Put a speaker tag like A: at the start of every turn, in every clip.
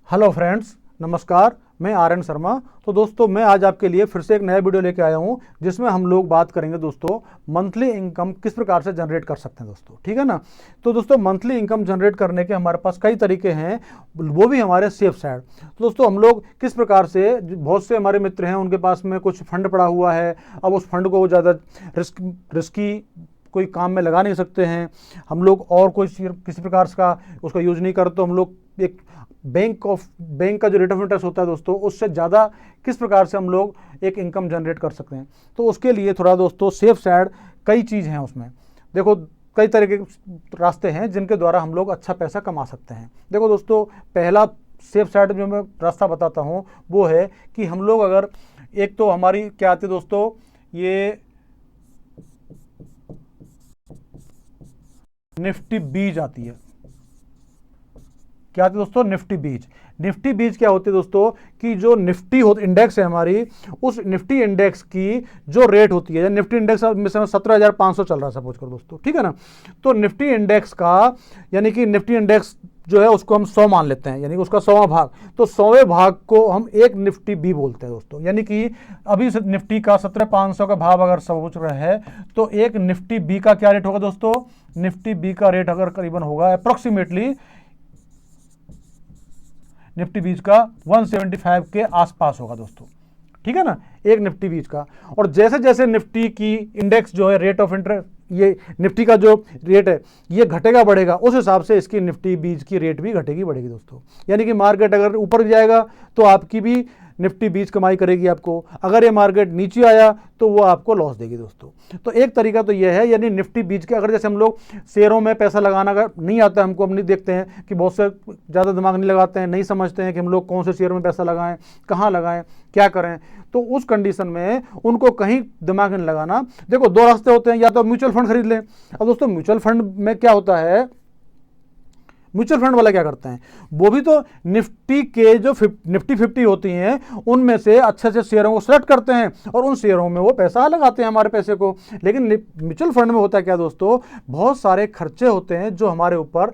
A: Hello friends, नमस्कार। मैं RN. Sharma. तो दोस्तों, मैं आज आपके लिए फिर से एक नया वीडियो लेके आया हूं जिसमें हम लोग बात करेंगे दोस्तों मंथली इनकम किस प्रकार से जनरेट कर सकते हैं दोस्तों। ठीक है ना। तो दोस्तों, मंथली इनकम जनरेट करने के हमारे पास कई तरीके हैं, वो भी हमारे सेफ साइड। तो दोस्तों, हम लोग किस प्रकार से, बहुत से हमारे मित्र हैं उनके पास में कुछ फंड पड़ा हुआ है, अब उस फंड को ज़्यादा रिस्की कोई काम में लगा नहीं सकते हैं हम लोग, और कोई किसी प्रकार का उसका यूज नहीं करते, तो हम लोग एक बैंक का जो रेट ऑफ इंटरेस्ट होता है दोस्तों, उससे ज़्यादा किस प्रकार से हम लोग एक इनकम जनरेट कर सकते हैं। तो उसके लिए थोड़ा दोस्तों सेफ साइड कई चीज़ हैं उसमें। देखो, कई तरह के रास्ते हैं जिनके द्वारा हम लोग अच्छा पैसा कमा सकते हैं। देखो दोस्तों, पहला सेफ साइड जो मैं रास्ता बताता हूँ वो है कि हम लोग अगर, एक तो हमारी क्या आती है दोस्तों, ये निफ्टी बीज आती है। क्या आती है दोस्तों? निफ्टी बीज। निफ्टी बीज क्या होती है दोस्तों कि जो निफ्टी इंडेक्स है हमारी, उस निफ्टी इंडेक्स की जो रेट होती है, निफ्टी इंडेक्स में 17,500 चल रहा है सपोज करो दोस्तों, ठीक है ना। तो निफ्टी इंडेक्स का, यानी कि निफ्टी इंडेक्स जो है उसको हम 100 मान लेते हैं, यानी कि उसका 100वां भाग, तो 100वें भाग को हम एक निफ्टी बी बोलते हैं दोस्तों। यानी कि अभी निफ्टी का 17,500 का भाव अगर सपोज रहा है, तो एक निफ्टी बी का क्या रेट होगा दोस्तों? निफ्टी बी का रेट अगर करीबन होगा अप्रोक्सीमेटली, निफ्टी बीज का 175 के आसपास होगा दोस्तों, ठीक है ना, एक निफ्टी बीज का। और जैसे जैसे निफ्टी की इंडेक्स जो है, रेट ऑफ इंटरेस्ट, ये निफ्टी का जो रेट है ये घटेगा बढ़ेगा, उस हिसाब से इसकी निफ्टी बीज की रेट भी घटेगी बढ़ेगी दोस्तों। यानी कि मार्केट अगर ऊपर जाएगा तो आपकी भी निफ्टी बीज कमाई करेगी आपको, अगर ये मार्केट नीचे आया तो वो आपको लॉस देगी दोस्तों। तो एक तरीका तो ये है, यानी निफ्टी बीज के, अगर जैसे हम लोग शेयरों में पैसा लगाना अगर नहीं आता हमको, हम नहीं देखते हैं कि बहुत से ज़्यादा दिमाग नहीं लगाते हैं, नहीं समझते हैं कि हम लोग कौन से शेयर में पैसा लगाएं, कहाँ लगाएं, क्या करें, तो उस कंडीशन में उनको कहीं दिमाग नहीं लगाना। देखो, दो रास्ते होते हैं, या तो म्यूचुअल फंड खरीद लें। अब दोस्तों, म्यूचुअल फंड में क्या होता है, म्यूचुअल फंड वाला क्या करते हैं, वो भी तो निफ्टी के जो निफ्टी 50 होती हैं उनमें से अच्छे अच्छे शेयरों को सेलेक्ट करते हैं और उन शेयरों में वो पैसा लगाते हैं हमारे पैसे को। लेकिन म्यूचुअल फंड में होता है क्या दोस्तों, बहुत सारे खर्चे होते हैं जो हमारे ऊपर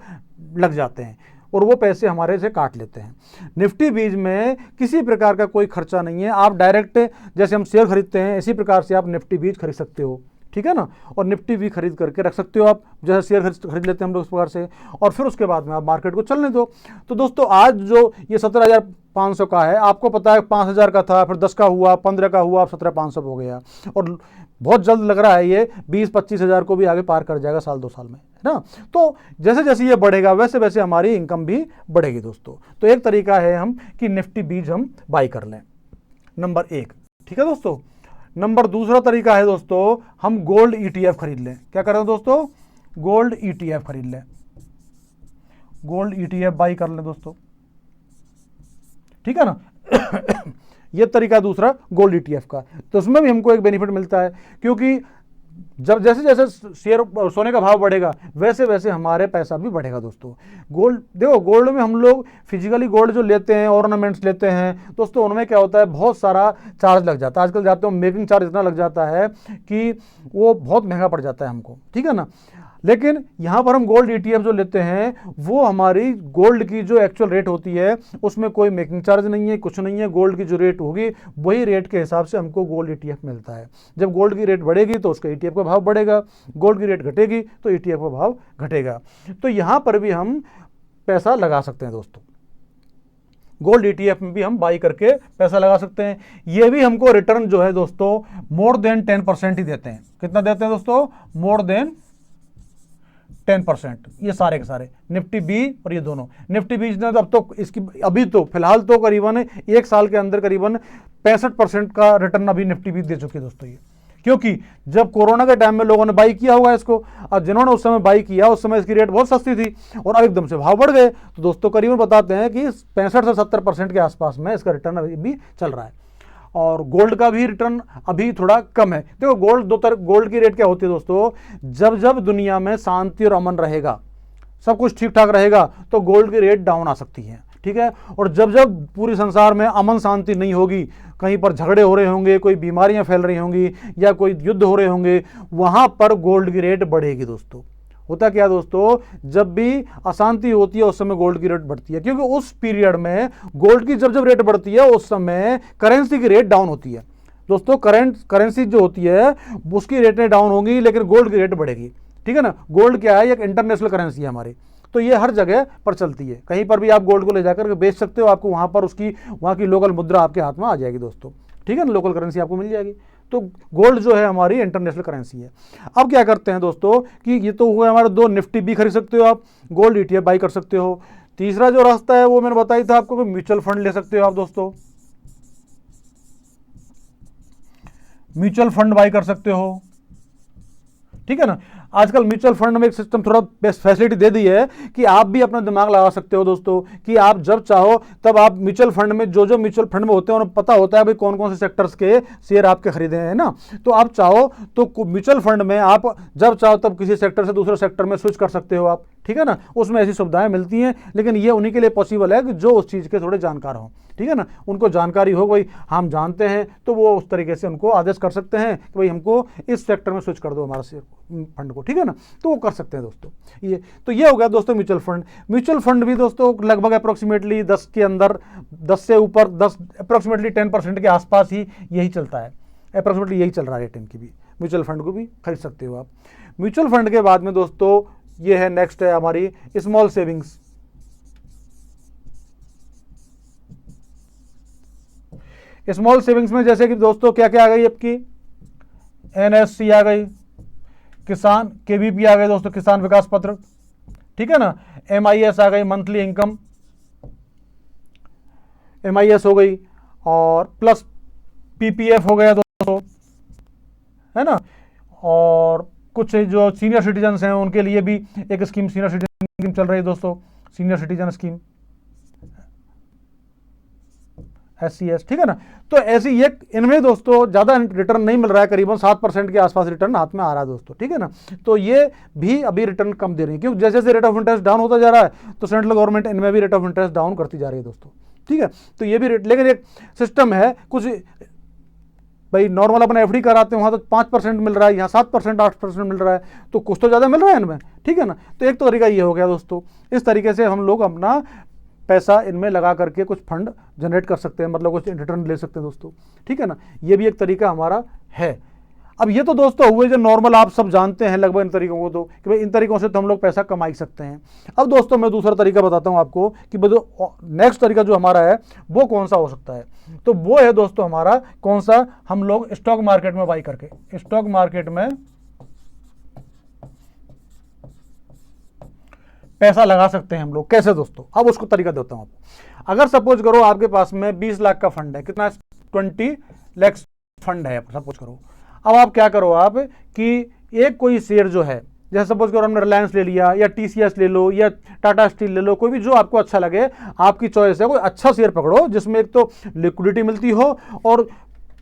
A: लग जाते हैं और वो पैसे हमारे से काट लेते हैं। निफ्टी बीज में किसी प्रकार का कोई खर्चा नहीं है, आप डायरेक्ट जैसे हम शेयर खरीदते हैं इसी प्रकार से आप निफ्टी बीज खरीद सकते हो, ठीक है ना। और निफ्टी भी खरीद करके रख सकते हो आप, जैसे शेयर खरीद लेते हैं हम लोग उस प्रकार से, और फिर उसके बाद में आप मार्केट को चलने दो। तो दोस्तों, आज जो ये 17,500 का है, आपको पता है 5,000 का था, फिर 10 का हुआ, 15 का हुआ, अब 17,500 हो गया, और बहुत जल्द लग रहा है ये 20-25 हज़ार को भी आगे पार कर जाएगा साल 2 साल में, है ना। तो जैसे जैसे ये बढ़ेगा वैसे वैसे हमारी इनकम भी बढ़ेगी दोस्तों। तो एक तरीका है हम कि निफ्टी बीज हम बाई कर लें, नंबर 1, ठीक है दोस्तों। नंबर दूसरा तरीका है दोस्तों, हम गोल्ड ETF खरीद लें। क्या करें दोस्तों? गोल्ड ETF खरीद लें, गोल्ड ETF बाई कर लें दोस्तों, ठीक है ना। ये तरीका दूसरा गोल्ड ETF का, तो उसमें भी हमको एक बेनिफिट मिलता है, क्योंकि जब जैसे जैसे शेयर सोने का भाव बढ़ेगा वैसे वैसे हमारे पैसा भी बढ़ेगा दोस्तों। गोल्ड, देखो, गोल्ड में हम लोग फिजिकली गोल्ड जो लेते हैं, ऑर्नामेंट्स लेते हैं दोस्तों, उनमें क्या होता है, बहुत सारा चार्ज लग जाता है। आजकल जाते हो मेकिंग चार्ज इतना लग जाता है कि वो बहुत महंगा पड़ जाता है हमको, ठीक है ना। लेकिन यहाँ पर हम गोल्ड ETF जो लेते हैं वो हमारी गोल्ड की जो एक्चुअल रेट होती है उसमें कोई मेकिंग चार्ज नहीं है, कुछ नहीं है। गोल्ड की जो रेट होगी वही रेट के हिसाब से हमको गोल्ड ETF मिलता है। जब गोल्ड की रेट बढ़ेगी तो उसका ETF का भाव बढ़ेगा, गोल्ड की रेट घटेगी तो ETF का भाव घटेगा। तो यहाँ पर भी हम पैसा लगा सकते हैं दोस्तों, गोल्ड ETF में भी हम बाई करके पैसा लगा सकते हैं। ये भी हमको रिटर्न जो है दोस्तों मोर देन 10% ही देते हैं। कितना देते हैं दोस्तों? More than 10%। ये सारे के सारे निफ्टी बी और ये दोनों। निफ्टी बी ने अब तो इसकी, अभी तो फिलहाल तो करीबन 1 साल के अंदर करीबन 65% का रिटर्न अभी निफ्टी बी दे चुकी है दोस्तों ये। क्योंककि जब कोरोना के टाइम में लोगों ने बाई किया होगा इसको, और जिन्होंने उस समय बाई किया उस समय इसकी रेट बहुत सस्ती थी और अब एकदम से भाव बढ़ गए, तो दोस्तों करीबन बताते हैं कि 65 से 70% के आसपास में इसका रिटर्न अभी भी चल रहा है। और गोल्ड का भी रिटर्न अभी थोड़ा कम है। देखो, गोल्ड की रेट क्या होती है दोस्तों, जब जब दुनिया में शांति और अमन रहेगा, सब कुछ ठीक ठाक रहेगा, तो गोल्ड की रेट डाउन आ सकती है, ठीक है। और जब जब पूरी संसार में अमन शांति नहीं होगी, कहीं पर झगड़े हो रहे होंगे, कोई बीमारियां फैल रही होंगी या कोई युद्ध हो रहे होंगे, वहां पर गोल्ड की रेट बढ़ेगी दोस्तों। होता क्या दोस्तों, जब भी अशांति होती है उस समय गोल्ड की रेट बढ़ती है, क्योंकि उस पीरियड में गोल्ड की जब जब रेट बढ़ती है उस समय करेंसी की रेट डाउन होती है दोस्तों। करेंसी जो होती है उसकी रेटें डाउन होंगी लेकिन गोल्ड की रेट बढ़ेगी, ठीक है ना। गोल्ड क्या है, एक इंटरनेशनल करेंसी है हमारी, तो ये हर जगह पर चलती है। कहीं पर भी आप गोल्ड को ले जाकर बेच सकते हो, आपको वहां पर वहां की लोकल मुद्रा आपके हाथ में आ जाएगी दोस्तों, ठीक है ना, लोकल करेंसी आपको मिल जाएगी। तो गोल्ड जो है हमारी इंटरनेशनल करेंसी है। अब क्या करते हैं दोस्तों कि ये तो हुए हमारे दो, निफ्टी भी खरीद सकते हो आप, गोल्ड ETF बाई कर सकते हो। तीसरा जो रास्ता है वो मैंने बताया था आपको, म्यूचुअल फंड ले सकते हो आप दोस्तों, म्यूचुअल फंड बाई कर सकते हो, ठीक है ना। आजकल म्यूचुअल फंड में एक सिस्टम थोड़ा फैसिलिटी दे दी है कि आप भी अपना दिमाग लगा सकते हो दोस्तों, कि आप जब चाहो तब आप म्यूचुअल फंड में, जो म्यूचुअल फंड में होते हैं उन्हें पता होता है भाई कौन कौन से सेक्टर्स के शेयर आपके खरीदे हैं ना। तो आप चाहो तो म्यूचुअल फंड में आप जब चाहो तब किसी सेक्टर से दूसरे सेक्टर में स्विच कर सकते हो आप, ठीक है ना। उसमें ऐसी सुविधाएं मिलती हैं, लेकिन ये उन्हीं के लिए पॉसिबल है कि जो उस चीज़ के थोड़े जानकार हों, ठीक है ना। उनको जानकारी हो भाई हम जानते हैं, तो वो उस तरीके से उनको आदेश कर सकते हैं कि भाई हमको इस सेक्टर में स्विच कर दो हमारा फंड को, ठीक है ना। तो वो कर सकते हैं दोस्तों। ये हो गया दोस्तों म्यूचुअल फंड। म्यूचुअल फंड भी दोस्तों लगभग अप्रोक्सीमेटली 10 के अंदर, 10 से ऊपर, 10 अप्रोक्सीमेटली 10% के आसपास ही यही चलता है, अप्रोक्सीमेटली यही चल रहा है रेट इनकी भी। म्यूचुअल फंड को भी खरीद सकते हो आप। म्यूचुअल फंड के बाद में दोस्तों ये है, नेक्स्ट है हमारी स्मॉल सेविंग्स। स्मॉल सेविंग्स में जैसे कि दोस्तों क्या क्या आ गई आपकी, NSC आ गई, किसान KVP आ गए दोस्तों, किसान विकास पत्र, ठीक है ना। MIS आ गई, मंथली इनकम MIS हो गई, और प्लस PPF हो गया दोस्तों, है ना। और कुछ जो सीनियर सिटीजन्स हैं उनके लिए भी एक स्कीम, सीनियर सिटीजन स्कीम चल रही है दोस्तों, सीनियर सिटीजन स्कीम SCS, ठीक है ना। तो ऐसी ये, इनमें दोस्तों ज़्यादा रिटर्न नहीं मिल रहा है, करीबन 7% के आसपास रिटर्न हाथ में आ रहा है दोस्तों, ठीक है ना। तो ये भी अभी रिटर्न कम दे रही है, क्योंकि जैसे जैसे रेट ऑफ इंटरेस्ट डाउन होता जा रहा है तो सेंट्रल गवर्नमेंट इनमें भी रेट ऑफ इंटरेस्ट डाउन करती जा रही है दोस्तों, ठीक है। तो ये भी रेट, लेकिन एक सिस्टम है, कुछ भाई नॉर्मल अपना FD कराते हैं वहाँ तो 5% मिल रहा है, यहाँ 7% 8% मिल रहा है, तो कुछ तो ज़्यादा मिल रहा है इनमें, ठीक है ना। तो एक तो तरीका ये हो गया दोस्तों, इस तरीके से हम लोग अपना पैसा इनमें लगा करके कुछ फंड जनरेट कर सकते हैं, मतलब कुछ रिटर्न ले सकते हैं दोस्तों, ठीक है ना। ये भी एक तरीका हमारा है। अब ये तो दोस्तों हुए जो नॉर्मल, आप सब जानते हैं लगभग इन तरीकों को, तो कि भाई इन तरीकों से तो हम लोग पैसा कमा ही सकते हैं। अब दोस्तों मैं दूसरा तरीका बताता हूँ आपको कि नेक्स्ट तरीका जो हमारा है वो कौन सा हो सकता है। तो वो है दोस्तों हमारा कौन सा, हम लोग स्टॉक मार्केट में बाई करके, स्टॉक मार्केट में पैसा लगा सकते हैं हम लोग। कैसे दोस्तों, अब उसको तरीका देता हूं आपको। अगर सपोज करो आपके पास में 20 लाख का फंड है, कितना, 20 लाख फंड है सपोज करो। अब आप क्या करो आप कि एक कोई शेयर जो है, जैसे सपोज करो हमने रिलायंस ले लिया, या TCS ले लो, या टाटा स्टील ले लो, कोई भी जो आपको अच्छा लगे, आपकी चॉइस है, कोई अच्छा शेयर पकड़ो जिसमें एक तो लिक्विडिटी मिलती हो और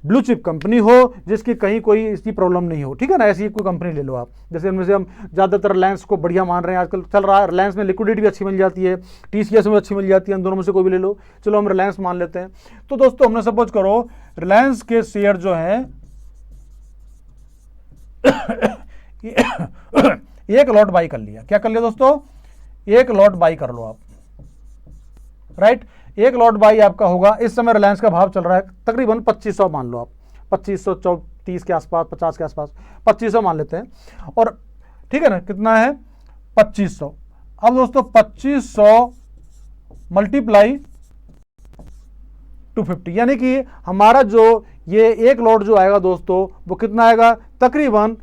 A: ब्लू चिप कंपनी हो, जिसकी कहीं कोई इसकी प्रॉब्लम नहीं हो, ठीक है ना। ऐसी कोई कंपनी ले लो आप, जैसे इनमें से हम ज़्यादातर रिलायंस को बढ़िया मान रहे हैं, आजकल चल रहा है। रिलायंस में लिक्विडिटी भी अच्छी मिल जाती है, TCS में अच्छी मिल जाती है, इन दोनों में से कोई भी ले लो। चलो हम रिलायंस मान लेते हैं। तो दोस्तों हमने सपोज करो रिलायंस के शेयर जो हैं एक लॉट बाई कर लिया। क्या कर लिया दोस्तों, एक लॉट बाई कर लो आप, राइट। एक लॉट बाई आपका होगा, इस समय रिलायंस का भाव चल रहा है तकरीबन 2500 मान लो आप, 2530 के आसपास, 50 के आसपास, 2500 मान लेते हैं। और ठीक है ना, कितना है 2500। अब दोस्तों 2500 मल्टीप्लाई 250, यानी कि हमारा जो ये एक लॉट जो आएगा दोस्तों वो कितना आएगा, तकरीबन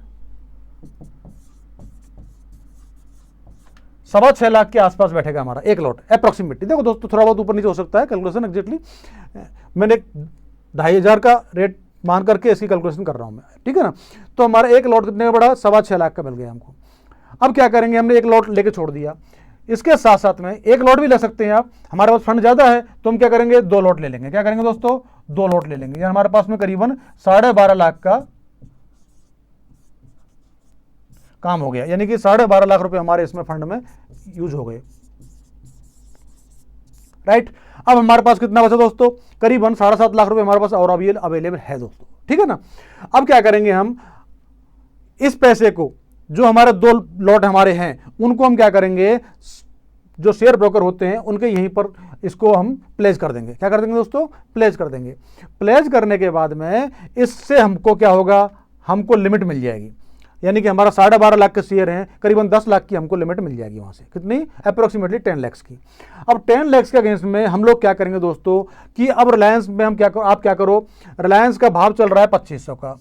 A: 6.25 लाख के आसपास बैठेगा हमारा एक लॉट अप्रोक्सीमेटली। देखो दोस्तों थोड़ा बहुत ऊपर नीचे हो सकता है कैलकुलेशन, एग्जैक्टली मैंने 2500 का रेट मान करके इसकी कैलकुलेशन कर रहा हूं मैं, ठीक है ना। तो हमारा एक लॉट कितने का बढ़ा, 6.25 लाख का मिल गया हमको। अब क्या करेंगे, हमने एक लॉट लेके छोड़ दिया, इसके साथ साथ में एक लॉट भी ले सकते हैं आप। हमारे पास फंड ज्यादा है तो हम क्या करेंगे, 2 लॉट ले लेंगे। क्या करेंगे दोस्तों, 2 लॉट ले लेंगे। हमारे पास में करीबन 12.5 लाख का काम हो गया, यानी कि 12.5 लाख रुपए हमारे इसमें फंड में यूज हो गए, राइट। अब हमारे पास कितना बचा दोस्तों, करीबन 7.5 लाख रुपए हमारे पास और अवेलेबल है दोस्तों, ठीक है ना। अब क्या करेंगे, हम इस पैसे को जो हमारे 2 लॉट हमारे हैं उनको हम क्या करेंगे, जो शेयर ब्रोकर होते हैं उनके यहीं पर इसको हम प्लेस कर देंगे। क्या कर देंगे दोस्तों, प्लेस कर देंगे। प्लेस करने के बाद में इससे हमको क्या होगा, हमको लिमिट मिल जाएगी, यानी कि हमारा 12.5 लाख के शेयर हैं, करीबन 10 लाख की हमको लिमिट मिल जाएगी वहाँ से। कितनी, अप्रोक्सीमेटली 10 लाख की। अब 10 लाख के अगेंस्ट में हम लोग क्या करेंगे दोस्तों कि अब रिलायंस में हम क्या करो, आप क्या करो, रिलायंस का भाव चल रहा है 2500 का,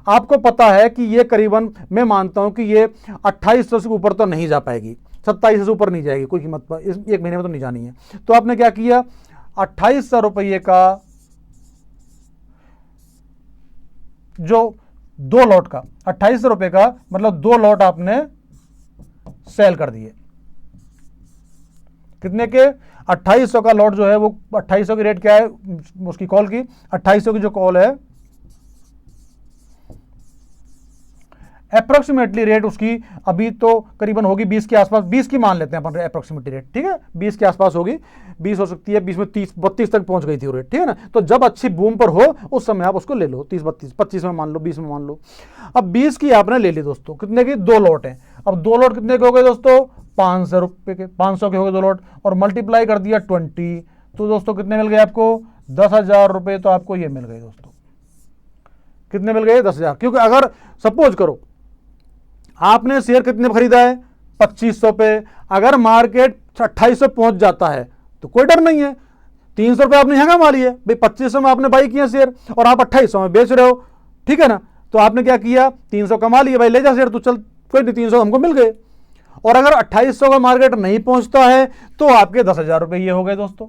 A: आपको पता है कि ये करीबन, मैं मानता हूं कि ये 2800 से ऊपर तो नहीं जा पाएगी, 2700 से ऊपर नहीं जाएगी कोई कीमत पर, इस 1 महीने में तो नहीं जानी है। तो आपने क्या किया, 2800 रुपये का जो 2 लॉट का, 2800 रुपये का मतलब 2 लॉट आपने सेल कर दिए। कितने के, 2800 का लॉट जो है वो, 2800 की रेट क्या है उसकी कॉल की, 2800 की जो कॉल है अप्रोक्सीमेटली रेट उसकी अभी तो करीबन होगी 20 के आसपास, 20 की मान लेते हैं अपन अप्रोक्सीमेटली रेट, ठीक है, 20 के आसपास होगी, 20 हो सकती है, 20 में 30-32 तक पहुंच गई थी वो रेट, ठीक है ना। तो जब अच्छी बूम पर हो उस समय आप उसको ले लो, 30-32, 25 में मान लो, 20 में मान लो। अब 20 की आपने ले ली दोस्तों, कितने की, 2 लॉट है। अब 2 लॉट कितने के हो गए दोस्तों, 500 रुपये के, 500 के हो गए 2 लॉट, और मल्टीप्लाई कर दिया 20, तो दोस्तों कितने मिल गए आपको, 10,000 रुपये तो आपको ये मिल गए दोस्तों। कितने मिल गए, 10,000। क्योंकि अगर सपोज करो आपने शेयर कितने खरीदा है, 2500 पे, अगर मार्केट 2800 पहुंच जाता है तो कोई डर नहीं है, 300 रुपये आपने यहाँ कमा लिए भाई, 2500 में आपने बाई किया शेयर और आप 2800 में बेच रहे हो, ठीक है ना। तो आपने क्या किया, 300 कमा लिए भाई, ले जा शेयर, तो चल कोई नहीं, 300 हमको मिल गए। और अगर 2800 का मार्केट नहीं पहुंचता है तो आपके 10,000 रुपये ये हो गए दोस्तों,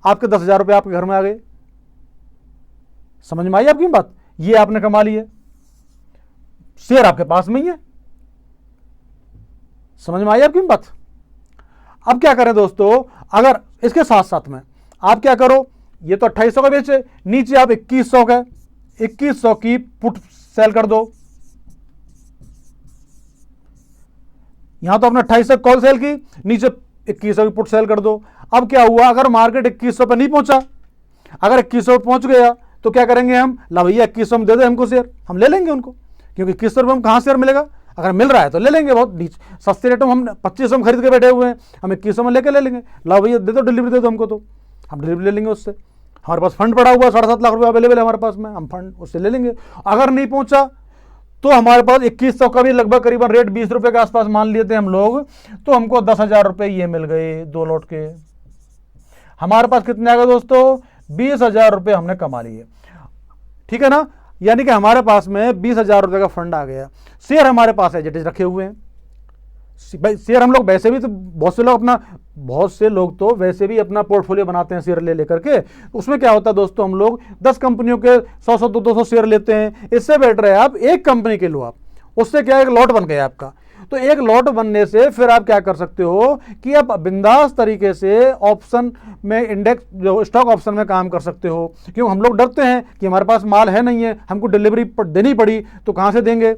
A: आपके 10,000 रुपये आपके घर में आ गए। समझ में आई आपकी बात, ये आपने कमा लिए, शेयर आपके पास में ही है। समझ में आई आपकी बात। अब क्या करें दोस्तों, अगर इसके साथ साथ में आप क्या करो, ये तो 2800 का बेचे, नीचे आप 2100 का, 2100 की पुट सेल कर दो। यहां तो आपने 2800 कॉल सेल की, नीचे 2100 की पुट सेल कर दो। अब क्या हुआ, अगर मार्केट 2100 पर नहीं पहुंचा, अगर 2100 पहुंच गया तो क्या करेंगे हम, ला भैया 2100 में दे दे हमको शेयर, हम ले लेंगे उनको, क्योंकि 2100 रुपये हम कहाँ शेयर मिलेगा, अगर मिल रहा है तो ले लेंगे, बहुत सस्ते रेटों में हम 2500 में खरीद के बैठे हुए हैं, हम 2100 में लेके ले लेंगे, ला भैया दे दो, डिलीवरी दे दो हमको, तो हम डिलीवरी ले लेंगे उससे। हमारे पास फंड पड़ा हुआ है, 7.5 लाख रुपये अवेलेबल है हमारे पास में, हम फंड उससे ले लेंगे। अगर नहीं पहुंचा तो हमारे पास 2100 का भी लगभग करीबन रेट 20 रुपये के आसपास मान लिए थे हम लोग, तो हमको 10,000 रुपये ये मिल गए 2 लॉट के। हमारे पास कितने आ गए दोस्तों, 20,000 रुपये हमने कमा लिए, ठीक है ना। यानी कि हमारे पास में 20,000 रुपये का फंड आ गया। शेयर हमारे पास एज इट इज रखे हुए हैं भाई, शेयर हम लोग वैसे भी तो बहुत से लोग तो वैसे भी अपना पोर्टफोलियो बनाते हैं शेयर ले लेकर के। उसमें क्या होता है दोस्तों, हम लोग 10 कंपनियों के 100-100 200 शेयर लेते हैं, इससे बेटर है आप एक कंपनी के लो, आप उससे क्या एक लॉट बन गया आपका। तो एक लॉट बनने से फिर आप क्या कर सकते हो कि आप बिंदास तरीके से ऑप्शन में, इंडेक्स जो स्टॉक ऑप्शन में काम कर सकते हो। क्यों, हम लोग डरते हैं कि हमारे पास माल है नहीं है, हमको डिलीवरी देनी पड़ी तो कहाँ से देंगे,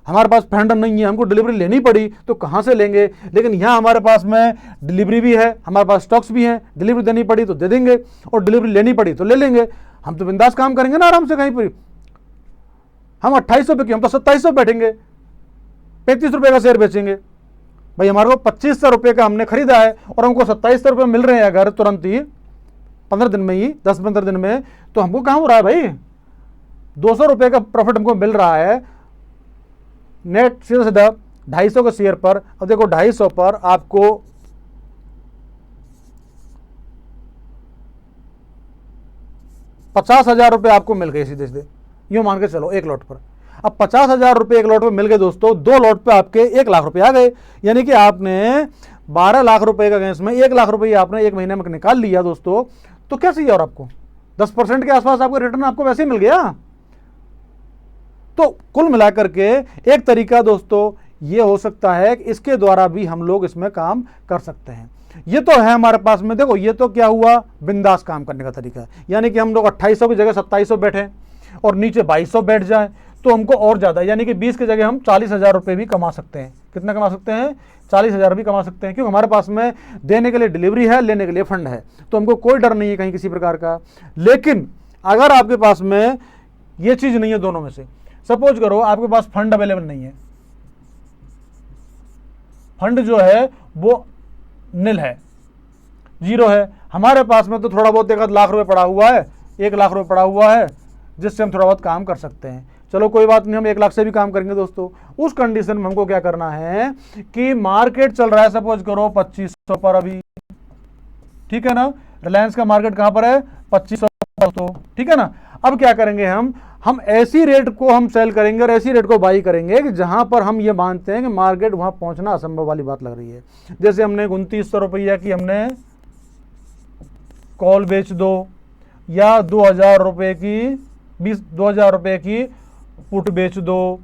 A: हमारे पास फंड नहीं है, हमको डिलीवरी लेनी पड़ी तो कहाँ से लेंगे। लेकिन यहाँ हमारे पास में डिलीवरी भी है, हमारे पास स्टॉक्स भी हैं, डिलीवरी देनी पड़ी तो दे देंगे और डिलीवरी लेनी पड़ी तो ले लेंगे। हम तो बिंदास काम करेंगे ना आराम से कहीं पर। हम 2800 पे क्यों, हम तो 2700 बैठेंगे, 35 रुपये का शेयर बेचेंगे भाई। हमारे को 2500 रुपये का हमने खरीदा है और हमको 2700 रुपये मिल रहे हैं अगर तुरंत ही 15 दिन में ही, 10-15 दिन में, तो हमको कहाँ हो रहा है भाई, 200 रुपये का प्रॉफिट हमको मिल रहा है नेट, सीधा सीधा 250 के शेयर पर। अब देखो 250 पर आपको 50,000 रुपये आपको मिल गए सीधे सीधे, यूँ मान के चलो एक लॉट पर। अब 50,000 रुपये एक लॉट पे मिल गए दोस्तों, 2 लॉट पे आपके 1 लाख रुपए आ गए। यानी कि आपने 12 लाख रुपए का अगेंस्ट में 1 लाख रुपए आपने 1 महीने में निकाल लिया दोस्तों। तो क्या चाहिए और आपको, 10% के आसपास आपको रिटर्न आपको वैसे ही मिल गया। तो कुल मिलाकर के एक तरीका दोस्तों ये हो सकता है कि इसके द्वारा भी हम लोग इसमें काम कर सकते हैं। ये तो है हमारे पास में, देखो ये तो क्या हुआ, बिंदास काम करने का तरीका। यानी कि हम लोग 2800 की जगह 2700 बैठे और नीचे 2200 बैठ जाए तो हमको और ज़्यादा, यानी कि 20 की जगह हम 40,000 रुपये भी कमा सकते हैं। कितना कमा सकते हैं, 40,000 भी कमा सकते हैं, क्योंकि हमारे पास में देने के लिए डिलीवरी है, लेने के लिए फंड है, तो हमको कोई डर नहीं है कहीं किसी प्रकार का। लेकिन अगर आपके पास में ये चीज़ नहीं है दोनों में से, सपोज करो आपके पास फंड अवेलेबल नहीं है, फंड जो है वो निल है, जीरो है। हमारे पास में तो थोड़ा बहुत 1 लाख रुपए पड़ा हुआ है, 1 लाख रुपए पड़ा हुआ है जिससे हम थोड़ा बहुत काम कर सकते हैं। चलो कोई बात नहीं, हम 1 लाख से भी काम करेंगे दोस्तों। उस कंडीशन में हमको क्या करना है कि मार्केट चल रहा है सपोज करो 2500 पर अभी, ठीक है ना। रिलायंस का मार्केट कहां पर है, 2500 दोस्तों, ठीक है ना। अब क्या करेंगे, हम ऐसी रेट को हम सेल करेंगे और ऐसी रेट को बाई करेंगे कि जहां पर हम ये मानते हैं कि मार्केट वहां पहुंचना असंभव वाली बात लग रही है। जैसे हमने 2900 रुपया की हमने कॉल बेच दो, या 2000 रुपए की 2000 रुपए की पुट बेच दो,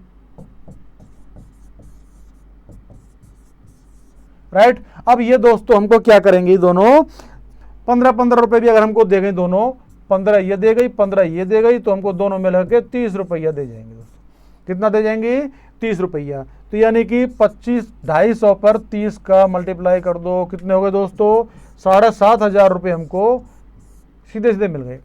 A: राइट। अब ये दोस्तों हमको क्या करेंगे, दोनों 15-15 रुपए भी अगर हमको दे गई, दोनों 15 ये दे गई 15 ये दे गई, तो हमको दोनों मिलकर के 30 रुपया दे जाएंगे दोस्तों। कितना दे जाएंगे, 30 रुपया। तो यानी कि 2,500 पर 30 का मल्टीप्लाई कर दो, कितने हो गए दोस्तों, 7,500 रुपये हमको सीधे सीधे मिल गए।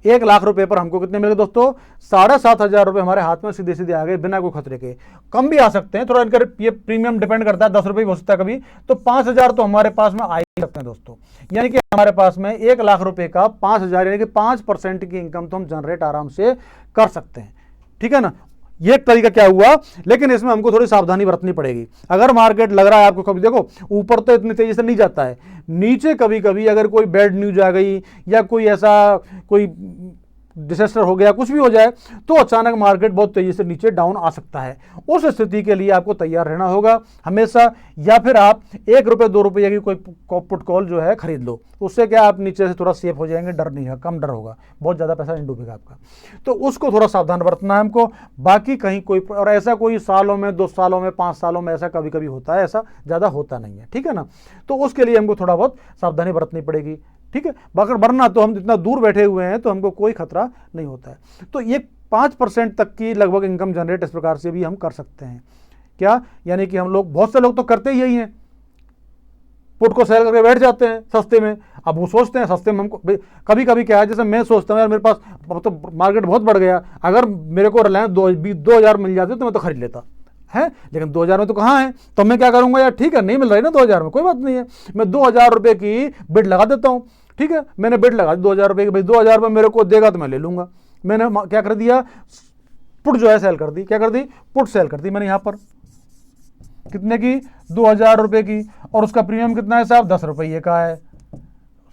A: 1 लाख रुपए पर हमको कितने मिल गए दोस्तों, 7,500 रुपये हमारे हाथ में सीधे सीधे आ गए बिना कोई खतरे के। कम भी आ सकते हैं, थोड़ा इनका ये प्रीमियम डिपेंड करता है, 10 रुपये भी हो सकता है कभी, तो 5,000 तो हमारे पास में आ ही सकते हैं दोस्तों। यानी कि हमारे पास में 1 लाख रुपए का 5,000 यानी कि 5% की इनकम तो हम जनरेट आराम से कर सकते हैं, ठीक है ना। ये एक तरीका क्या हुआ, लेकिन इसमें हमको थोड़ी सावधानी बरतनी पड़ेगी। अगर मार्केट लग रहा है आपको, कभी देखो ऊपर तो इतनी तेजी से नहीं जाता है, नीचे कभी कभी अगर कोई बैड न्यूज आ गई या कोई ऐसा कोई डिसेस्टर हो गया, कुछ भी हो जाए, तो अचानक मार्केट बहुत तेजी से नीचे डाउन आ सकता है। उस स्थिति के लिए आपको तैयार रहना होगा हमेशा, या फिर आप 1 रुपये 2 रुपये की कोई पुट कॉल जो है खरीद लो, उससे क्या आप नीचे से थोड़ा सेफ हो जाएंगे, डर नहीं है, कम डर होगा, बहुत ज़्यादा पैसा नहीं डूबेगा आपका। तो उसको थोड़ा सावधान बरतना है हमको। बाकी कहीं कोई, और ऐसा कोई सालों में 2 सालों में 5 सालों में ऐसा कभी कभी होता है, ऐसा ज़्यादा होता नहीं है, ठीक है ना। तो उसके लिए हमको थोड़ा बहुत सावधानी बरतनी पड़ेगी, ठीक है। वरना तो हम इतना दूर बैठे हुए हैं तो हमको कोई खतरा नहीं होता है। तो ये 5% तक की लगभग इनकम जनरेट इस प्रकार से भी हम कर सकते हैं। क्या, यानी कि हम लोग, बहुत से लोग तो करते ही यही हैं, पुट को सेल करके बैठ जाते हैं सस्ते में। अब वो सोचते हैं सस्ते में हमको, कभी कभी क्या है, जैसे मैं सोचता हूँ यार मेरे पास तो मार्केट बहुत बढ़ गया, अगर मेरे को रिलायंस 2,000 मिल जाते तो मैं तो खरीद लेता है, लेकिन 2,000 में तो कहाँ है, तो मैं क्या करूंगा यार, ठीक है नहीं मिल रही ना 2,000 में, कोई बात नहीं है, मैं 2,000 रुपये की बिड लगा देता हूँ, ठीक है। मैंने बिड लगा दी 2,000 रुपये की, भाई 2,000 रुपये मेरे को देगा तो मैं ले लूंगा। मैंने क्या कर दिया, पुट जो है सेल कर दी, क्या कर दी, पुट सेल कर दी मैंने यहाँ पर, कितने की, 2,000 रुपये की, और उसका प्रीमियम कितना है साहब, 10 रुपये का है,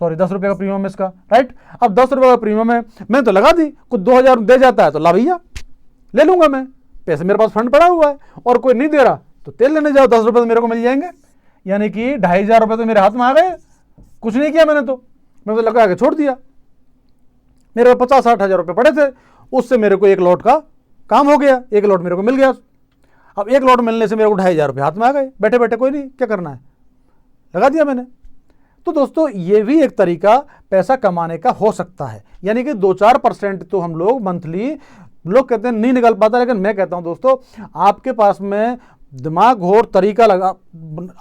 A: सॉरी 10 रुपये का प्रीमियम है इसका, राइट। अब 10 रुपये का प्रीमियम है, मैंने तो लगा दी, कुछ 2,000 दे जाता है तो ला भैया ले लूंगा मैं, पैसे मेरे पास फंड पड़ा हुआ है, और कोई नहीं दे रहा तो तेल लेने जाओ, 10 रुपये तो मेरे को मिल जाएंगे। यानी कि 2,500 रुपये तो मेरे हाथ में आ गए, कुछ नहीं किया मैंने तो लगा के छोड़ दिया। मेरे 50-60 हज़ार रुपये पड़े थे, उससे मेरे को 1 लॉट का काम हो गया, 1 लॉट मेरे को मिल गया। अब 1 लॉट मिलने से मेरे को 2,500 रुपये हाथ में आ गए, बैठे बैठे, कोई नहीं, क्या करना है, लगा दिया मैंने। तो दोस्तों ये भी एक तरीका पैसा कमाने का हो सकता है। यानी कि 2-4% तो हम लोग मंथली, लोग कहते हैं नहीं निकाल पाता, लेकिन मैं कहता हूं दोस्तों, आपके पास में दिमाग हो और तरीका लगा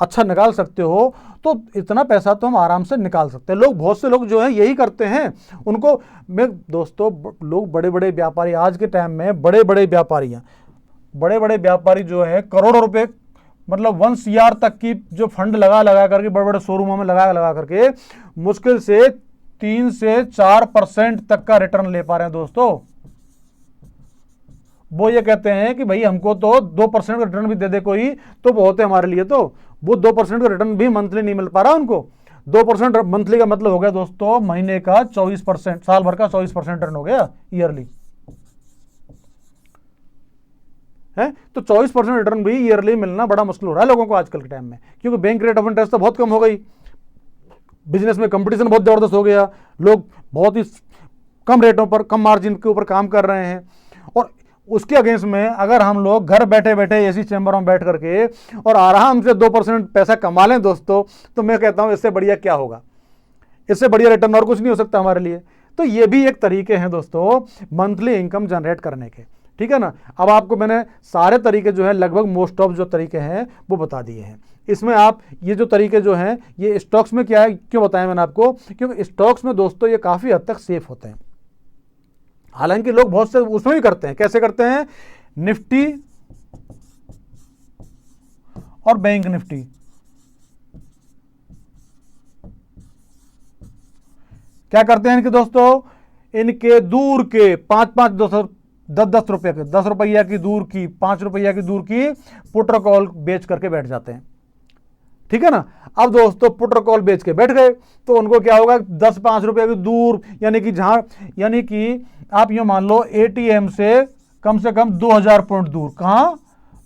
A: अच्छा निकाल सकते हो तो इतना पैसा तो हम आराम से निकाल सकते हैं। लोग, बहुत से लोग जो है यही करते हैं, उनको मैं दोस्तों, लोग बड़े बड़े व्यापारी, आज के टाइम में बड़े बड़े व्यापारी जो है करोड़ों रुपए, मतलब 1 CR तक की जो फंड लगा करके बड़े बड़े शोरूमों में लगा करके मुश्किल से 3 से 4% तक का रिटर्न ले पा रहे हैं दोस्तों। वो ये कहते हैं कि भाई हमको तो 2% का रिटर्न भी दे दे कोई तो बहुत है हमारे लिए, तो वो 2% का रिटर्न भी मंथली नहीं मिल पा रहा उनको। 2% मंथली का मतलब हो गया दोस्तों महीने का 24%, साल भर का 24% रिटर्न हो गया ईयरली, है। तो 24% रिटर्न भी ईयरली मिलना बड़ा मुश्किल हो रहा है लोगों को आजकल के टाइम में, क्योंकि बैंक रेट ऑफ इंटरेस्ट तो बहुत कम हो गई, बिजनेस में कंपटीशन बहुत जबरदस्त हो गया, लोग बहुत ही कम रेटों पर, कम मार्जिन के ऊपर काम कर रहे हैं। और उसके अगेंस्ट में अगर हम लोग घर बैठे बैठे एसी चैम्बरों में बैठ करके और आराम से 2% पैसा कमा लें दोस्तों, तो मैं कहता हूं इससे बढ़िया क्या होगा, इससे बढ़िया रिटर्न और कुछ नहीं हो सकता हमारे लिए। तो ये भी एक तरीके हैं दोस्तों मंथली इनकम जनरेट करने के, ठीक है ना। अब आपको मैंने सारे तरीके जो है, लगभग मोस्ट ऑफ जो तरीके हैं वो बता दिए हैं। इसमें आप ये जो तरीके जो हैं, ये स्टॉक्स में क्या है, क्यों बताया मैंने आपको, क्योंकि स्टॉक्स में दोस्तों ये काफ़ी हद तक सेफ होते हैं। हालांकि लोग बहुत से उसमें भी करते हैं। कैसे करते हैं? निफ्टी और बैंक निफ्टी, क्या करते हैं इनके दोस्तों, इनके दूर के 5-5, 10-10 रुपए के, 10 रुपया की दूर की, 5 रुपया की दूर की पुट और कॉल बेच करके बैठ जाते हैं। ठीक है ना। अब दोस्तों पुट और कॉल बेच के बैठ गए तो उनको क्या होगा, 10-5 रुपए की दूर, यानी कि आप यूं मान लो एटीएम से कम 2000 पॉइंट दूर, कहां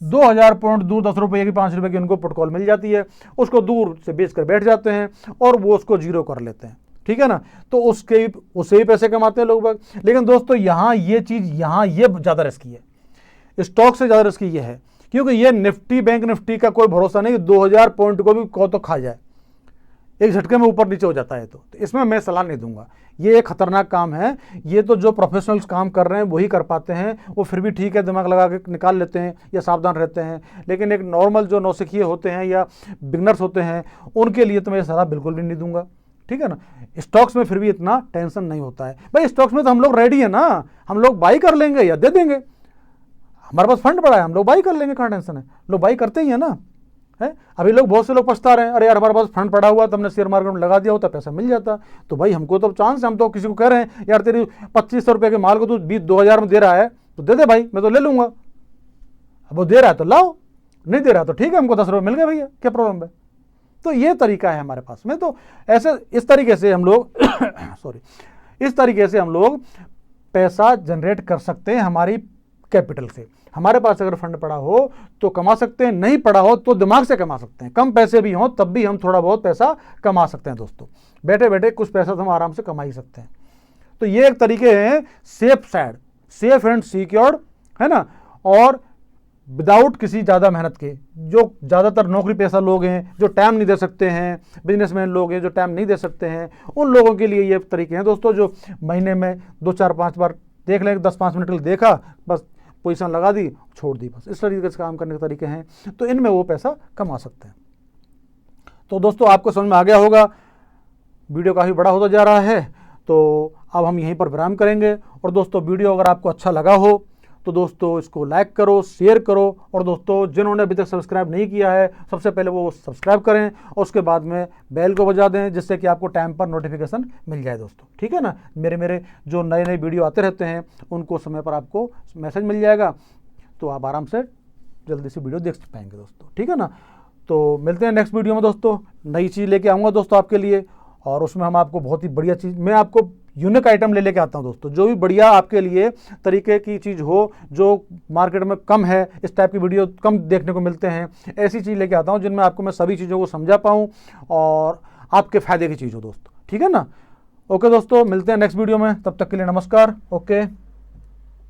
A: 2000 पॉइंट दूर 10 रुपये की 5 रुपए की उनको पुट कॉल मिल जाती है, उसको दूर से बेच कर बैठ जाते हैं और वो उसको जीरो कर लेते हैं। ठीक है ना। तो उससे ही पैसे कमाते हैं लोग बाग। लेकिन दोस्तों यहां ये ज्यादा रिस्की है, स्टॉक से ज्यादा रिस्की ये है, क्योंकि ये निफ्टी बैंक निफ्टी का कोई भरोसा नहीं, 2000 पॉइंट को भी तो खा जाए, एक झटके में ऊपर नीचे हो जाता है। तो इसमें मैं सलाह नहीं दूंगा, ये एक खतरनाक काम है। ये तो जो प्रोफेशनल्स काम कर रहे हैं वही कर पाते हैं, वो फिर भी ठीक है, दिमाग लगा के निकाल लेते हैं या सावधान रहते हैं। लेकिन एक नॉर्मल जो नौसिखिए होते हैं या बिगनर्स होते हैं, उनके लिए तो मैं सलाह बिल्कुल भी नहीं दूंगा। ठीक है ना। स्टॉक्स में फिर भी इतना टेंशन नहीं होता है भाई, स्टॉक्स में तो हम लोग रेडी है ना, हम लोग बाई कर लेंगे या दे देंगे, हमारे पास फंड पड़ा है, हम लोग बाई कर लेंगे, कहाँ टेंशन है, लोग बाई करते ही है ना। है अभी लोग, बहुत से लोग पछता रहे हैं, अरे यार हमारे पास फंड पड़ा हुआ, तुमने शेयर मार्केट में लगा दिया होता, पैसा मिल जाता। तो भाई हमको तो चांस है, हम तो किसी को कह रहे हैं यार तेरी 2500 रुपये के माल को तू 2000 में दे रहा है तो दे दे भाई, मैं तो ले लूंगा। अब वो दे रहा है तो लाओ, नहीं दे रहा तो ठीक है, हमको 10 रुपये मिल गए भैया, क्या प्रॉब्लम है। तो ये तरीका है हमारे पास में। तो ऐसे इस तरीके से हम लोग इस तरीके से हम लोग पैसा जनरेट कर सकते हैं हमारी कैपिटल से। हमारे पास अगर फंड पड़ा हो तो कमा सकते हैं, नहीं पड़ा हो तो दिमाग से कमा सकते हैं। कम पैसे भी हों तब भी हम थोड़ा बहुत पैसा कमा सकते हैं दोस्तों, बैठे बैठे कुछ पैसा तो हम आराम से कमा ही सकते हैं। तो ये एक तरीके हैं safe side, safe and secured, है ना, और विदाउट किसी ज़्यादा मेहनत के। जो ज़्यादातर नौकरी पेशा लोग हैं, जो टाइम नहीं दे सकते हैं, बिजनेसमैन लोग हैं जो टाइम नहीं दे सकते हैं, उन लोगों के लिए ये तरीके हैं दोस्तों, जो महीने में 2-4-5 बार देख लें, 10-5 मिनट के लिए देखा, बस पोजीशन लगा दी, छोड़ दी, बस इस तरीके से काम करने के तरीके हैं। तो इनमें वो पैसा कमा सकते हैं। तो दोस्तों आपको समझ में आ गया होगा, वीडियो काफ़ी बड़ा होता जा रहा है, तो अब हम यहीं पर विराम करेंगे। और दोस्तों वीडियो अगर आपको अच्छा लगा हो तो दोस्तों इसको लाइक करो, शेयर करो, और दोस्तों जिन्होंने अभी तक सब्सक्राइब नहीं किया है सबसे पहले वो सब्सक्राइब करें और उसके बाद में बेल को बजा दें, जिससे कि आपको टाइम पर नोटिफिकेशन मिल जाए दोस्तों। ठीक है ना। मेरे जो नए नए वीडियो आते रहते हैं उनको समय पर आपको मैसेज मिल जाएगा, तो आप आराम से जल्दी से वीडियो देख पाएंगे दोस्तों। ठीक है ना। तो मिलते हैं नेक्स्ट वीडियो में दोस्तों, नई चीज़ लेके आऊँगा दोस्तों आपके लिए, और उसमें हम आपको बहुत ही बढ़िया चीज़, मैं आपको यूनिक आइटम लेके आता हूं दोस्तों, जो भी बढ़िया आपके लिए तरीके की चीज़ हो, जो मार्केट में कम है, इस टाइप की वीडियो कम देखने को मिलते हैं, ऐसी चीज़ लेके आता हूं जिनमें आपको मैं सभी चीज़ों को समझा पाऊं और आपके फ़ायदे की चीज़ हो दोस्तों। ठीक है ना। ओके दोस्तों, मिलते हैं नेक्स्ट वीडियो में, तब तक के लिए नमस्कार। ओके।